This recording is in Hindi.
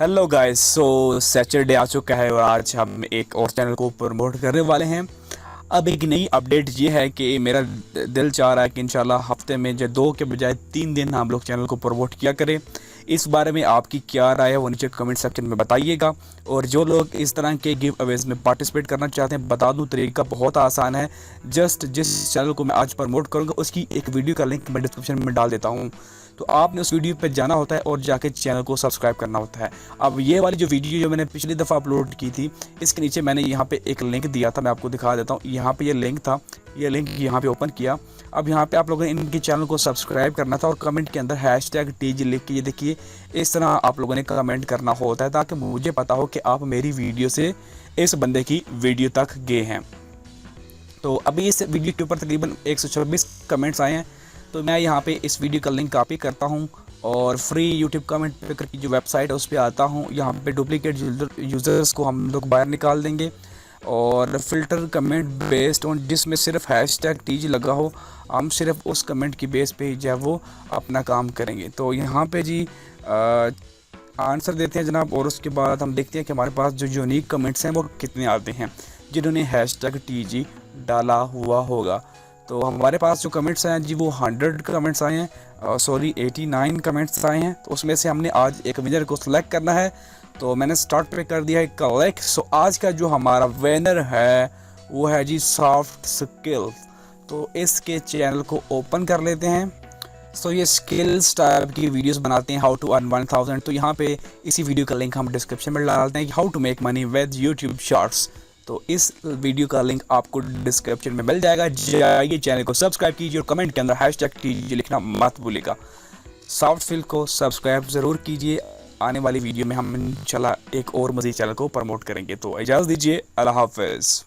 हेलो गाइस, सो सैटरडे आ चुका है और आज हम एक और चैनल को प्रमोट करने वाले हैं। अब एक नई अपडेट ये है कि मेरा दिल चाह रहा है कि इंशाल्लाह हफ्ते में जो 2 के बजाय 3 दिन हम लोग चैनल को प्रमोट किया करें। इस बारे में आपकी क्या राय है वो नीचे कमेंट सेक्शन में बताइएगा। और जो लोग इस तरह के गिव अवेज में पार्टिसिपेट करना चाहते हैं, बता दूं तरीका बहुत आसान है। जस्ट जिस चैनल को मैं आज प्रमोट करूँगा उसकी एक वीडियो का लिंक मैं डिस्क्रिप्शन में डाल देता हूँ। तो आपने उस वीडियो पे जाना होता है और जाके चैनल को सब्सक्राइब करना होता है। अब ये वाली जो वीडियो जो मैंने पिछली दफ़ा अपलोड की थी, इसके नीचे मैंने यहाँ पे एक लिंक दिया था, मैं आपको दिखा देता हूँ। यहाँ पे ये लिंक था, ये लिंक यहाँ पे ओपन किया। अब यहाँ पे आप लोगों ने इनके चैनल को सब्सक्राइब करना था और कमेंट के अंदर #TG लिख के, ये देखिए इस तरह आप लोगों ने कमेंट करना होता है ताकि मुझे पता हो कि आप मेरी वीडियो से इस बंदे की वीडियो तक गए हैं। तो अभी इस वीडियो के ऊपर तकरीबन 126 कमेंट्स आए हैं। तो मैं यहाँ पे इस वीडियो का लिंक कॉपी करता हूँ और फ्री यूट्यूब कमेंट पिकर की जो वेबसाइट है उस पर आता हूँ। यहाँ पे डुप्लीकेट यूज़र्स को हम लोग बाहर निकाल देंगे और फिल्टर कमेंट बेस्ड ऑन जिसमें सिर्फ #TG लगा हो, हम सिर्फ उस कमेंट की बेस पे ही जो है वो अपना काम करेंगे। तो यहाँ पे जी आंसर देते हैं जनाब, और उसके बाद हम देखते हैं कि हमारे पास जो यूनिक कमेंट्स हैं वो कितने आते हैं जिन्होंने #TG डाला हुआ होगा। तो हमारे पास जो कमेंट्स हैं जी वो 100 कमेंट्स आए हैं, सॉरी 89 कमेंट्स आए हैं। तो उसमें से हमने आज एक विनर को सिलेक्ट करना है। तो मैंने स्टार्ट पे कर दिया है कलेक्ट। सो आज का जो हमारा विनर है वो है जी सॉफ्ट स्किल। तो इसके चैनल को ओपन कर लेते हैं। सो ये स्किल्स टाइप की वीडियोस बनाते हैं, हाउ टू अर्न 1000। तो यहाँ पे इसी वीडियो का लिंक हम डिस्क्रिप्शन में डालते हैं कि how to make money with YouTube shorts. तो इस वीडियो का लिंक आपको डिस्क्रिप्शन में मिल जाएगा। जाइए चैनल को सब्सक्राइब कीजिए और कमेंट के अंदर #TG लिखना मत भूलिएगा। सॉफ्ट फिल को सब्सक्राइब ज़रूर कीजिए। आने वाली वीडियो में हम इंशाल्लाह एक और मज़ीद चैनल को प्रमोट करेंगे। तो इजाज़त दीजिए, अल्लाह हाफ़िज़।